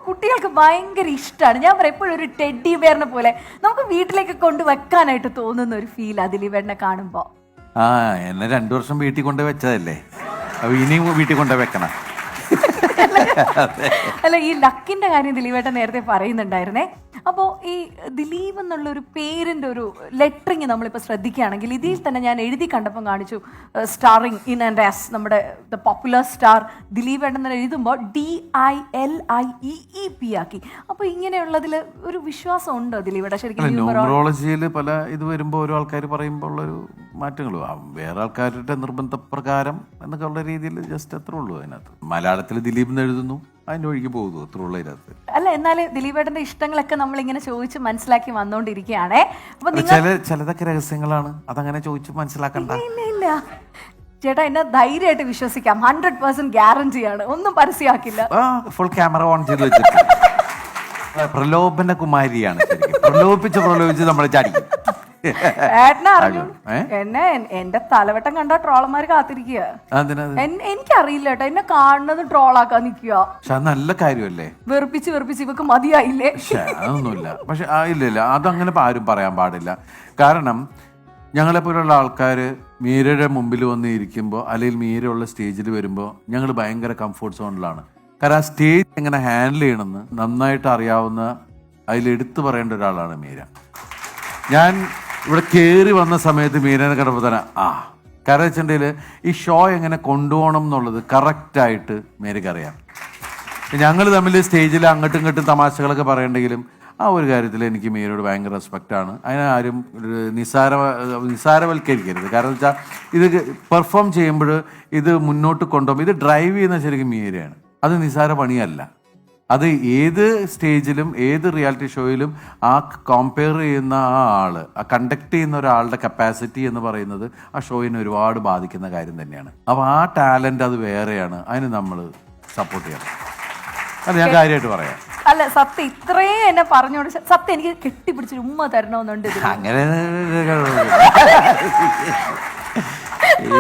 കുട്ടികൾക്ക് ഭയങ്കര ഇഷ്ടമാണ്. ഞാൻ പറയാം എപ്പോഴും ഒരു ടെഡി ബെയറിനെ പോലെ നമുക്ക് വീട്ടിലേക്ക് കൊണ്ടുവെക്കാനായിട്ട് തോന്നുന്ന ഒരു ഫീൽ ദിലീപേട്ടനെ കാണുമ്പോ. എന്നെ 2 വർഷം വീട്ടിൽ കൊണ്ട് വെച്ചതല്ലേ, അപ്പൊ ഇനിയും വീട്ടിൽ കൊണ്ട് വെക്കണം. അല്ല, ഈ ലക്കിന്റെ കാര്യം ദിലീപേട്ടൻ നേരത്തെ പറയുന്നുണ്ടായിരുന്നേ. അപ്പോൾ ഈ ദിലീപ് എന്നുള്ള ഒരു പേരിന്റെ ഒരു ലെറ്ററിങ് നമ്മളിപ്പോൾ ശ്രദ്ധിക്കുകയാണെങ്കിൽ ഇതിൽ തന്നെ ഞാൻ എഴുതി കണ്ടപ്പം കാണിച്ചു സ്റ്റാറിങ് ഇൻ ആൻഡ് ആസ് നമ്മുടെ ദ പോപ്പുലർ സ്റ്റാർ ദിലീപേട്ടൻ തന്നെ എഴുതുമ്പോൾ DILIEEP ആക്കി. അപ്പോൾ ഇങ്ങനെയുള്ളതിൽ ഒരു വിശ്വാസം ഉണ്ടോ ദിലീപേട്ട? ശരിക്കും ന്യൂമറോളജിയിൽ പല ഇത് വരുമ്പോൾ ഓരോ ആൾക്കാർ പറയുമ്പോൾ ഉള്ളൊരു മാറ്റങ്ങൾ വേറെ ആൾക്കാരുടെ നിർബന്ധപ്രകാരം എന്നൊക്കെ ഉള്ള രീതിയിൽ ജസ്റ്റ് അത്രേ ഉള്ളൂ. അതിനകത്ത് മലയാളത്തിൽ ദിലീപ് എന്ന് എഴുതുന്നു, അതിന്റെ ഒഴുകി പോകുന്നു, അത്ര ഉള്ള ഇതിനകത്ത്. അല്ല, എന്നാലും ദിലീപേട്ടന്റെ ഇഷ്ടങ്ങളൊക്കെ നമ്മൾ ഇങ്ങനെ ചോദിച്ച് മനസ്സിലാക്കി വന്നോണ്ടിരിക്കുകയാണേ. ചിലതൊക്കെ രഹസ്യങ്ങളാണ്, അതങ്ങനെ ചോദിച്ച് മനസ്സിലാക്കണ്ട. ഇല്ല ചേട്ടാ, എന്നെ ധൈര്യമായിട്ട് വിശ്വസിക്കാം. 100% ഗ്യാരണ്ടിയാണ്, ഒന്നും പരസ്യമാക്കില്ല. ഫുൾ ക്യാമറ ഓൺ ചെയ്ത് വെച്ചിട്ട് പ്രലോഭന കുമാരിയാണ്. പ്രലോഭിച്ച് നമ്മളെ ചാടിക്കും. ഏട്ടനെ അറിഞ്ഞു എന്നെ, എന്റെ തലവട്ടം കണ്ട ട്രോളന്മാര് കാത്തിരിക്കുക. എനിക്കറിയില്ല കേട്ടോ, എന്നെ കാണുന്നത് ട്രോളാക്കാൻ നിക്കുക. നല്ല കാര്യമല്ലേ? വെറുപ്പിച്ച് ഇവക്ക് മതിയായില്ലേ? അതൊന്നുമില്ല. പക്ഷെ ഇല്ല, അതങ്ങനെ ആരും പറയാൻ പാടില്ല. കാരണം ഞങ്ങളെപ്പോലുള്ള ആൾക്കാർ മീരയുടെ മുമ്പിൽ വന്ന് ഇരിക്കുമ്പോൾ അല്ലെങ്കിൽ മീരയുള്ള സ്റ്റേജിൽ വരുമ്പോൾ ഞങ്ങൾ ഭയങ്കര കംഫോർട്ട് സോണിലാണ്. കാരണം ആ സ്റ്റേജ് എങ്ങനെ ഹാൻഡിൽ ചെയ്യണമെന്ന് നന്നായിട്ട് അറിയാവുന്ന, അതിലെടുത്തു പറയേണ്ട ഒരാളാണ് മീര. ഞാൻ ഇവിടെ കയറി വന്ന സമയത്ത് മീരനെ കണ്ടപ്പോൾ തന്നെ കാരണം വെച്ചിട്ടുണ്ടെങ്കിൽ ഈ ഷോ എങ്ങനെ കൊണ്ടുപോകണം എന്നുള്ളത് കറക്റ്റായിട്ട് മീരയ്ക്കറിയാം. ഞങ്ങൾ തമ്മിൽ സ്റ്റേജിൽ അങ്ങോട്ടും ഇങ്ങോട്ടും തമാശകളൊക്കെ പറയണ്ടെങ്കിലും ആ ഒരു കാര്യത്തിൽ എനിക്ക് മീരയോട് ഭയങ്കര റെസ്പെക്റ്റാണ്. അതിനെ ആരും നിസാരവൽക്കരിക്കരുത്. കാരണം വെച്ചാൽ ഇത് പെർഫോം ചെയ്യുമ്പോൾ ഇത് മുന്നോട്ട് കൊണ്ടുപോകുമ്പോൾ ഇത് ഡ്രൈവ് ചെയ്യുന്ന ശരിക്കും മീരയാണ്. അത് നിസാര പണിയല്ല. അത് ഏത് സ്റ്റേജിലും ഏത് റിയാലിറ്റി ഷോയിലും ആ കമ്പയർ ചെയ്യുന്ന ആ ആള്, ആ കണ്ടക്ട് ചെയ്യുന്ന ഒരാളുടെ കപ്പാസിറ്റി എന്ന് പറയുന്നത് ആ ഷോയിനെ ഒരുപാട് ബാധിക്കുന്ന കാര്യം തന്നെയാണ്. അപ്പോൾ ആ ടാലന്റ് അത് വേറെയാണ്, അതിന് നമ്മൾ സപ്പോർട്ട് ചെയ്യണം. അത് ഞാൻ കാര്യമായിട്ട് പറയാം. അല്ല, സത്യം ഇത്രയും എന്നെ പറഞ്ഞോട് സത്യം എനിക്ക് കെട്ടിപ്പിടിച്ച് ഉമ്മ തരണമെന്നുണ്ട്. അങ്ങനെ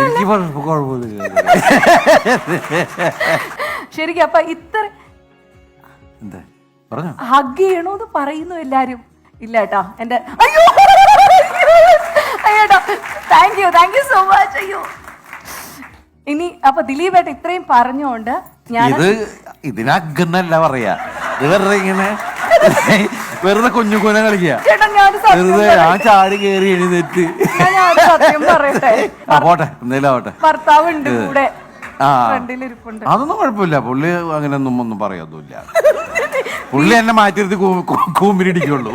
എനിക്ക് കുഴപ്പമൊന്നുമില്ല ശരിക്കും. അപ്പൊ ഇത്ര ഹഗ് ചെയ്യണോന്ന് പറയുന്നു എല്ലാരും. ഇല്ല കേട്ടോ എന്റെ, അയ്യോട്ടോ, താങ്ക് യു സോ മച്ച്. അയ്യോ, ഇനി അപ്പൊ ദിലീപേട്ട ഇത്രയും പറഞ്ഞോണ്ട് ഞാൻ ഇതിനല്ല പറയാ, ഇത് വെറുതെ ഇങ്ങനെ വെറുതെ കുഞ്ഞുകൂന കളിക്കുക. ഞാൻ ചാടി കയറി എഴുന്നേറ്റ് സത്യം പറയട്ടെ, പോട്ടെ എന്തേലും ആവട്ടെ, ഭർത്താവ് ഉണ്ട് കൂടെ. അതൊന്നും കുഴപ്പമില്ല. പുള്ളി അങ്ങനെ ഒന്നും പറയാതൊന്നുമില്ല. പുള്ളി എന്നെ മാറ്റി കൂമ്പിരിടിക്കുള്ളൂ.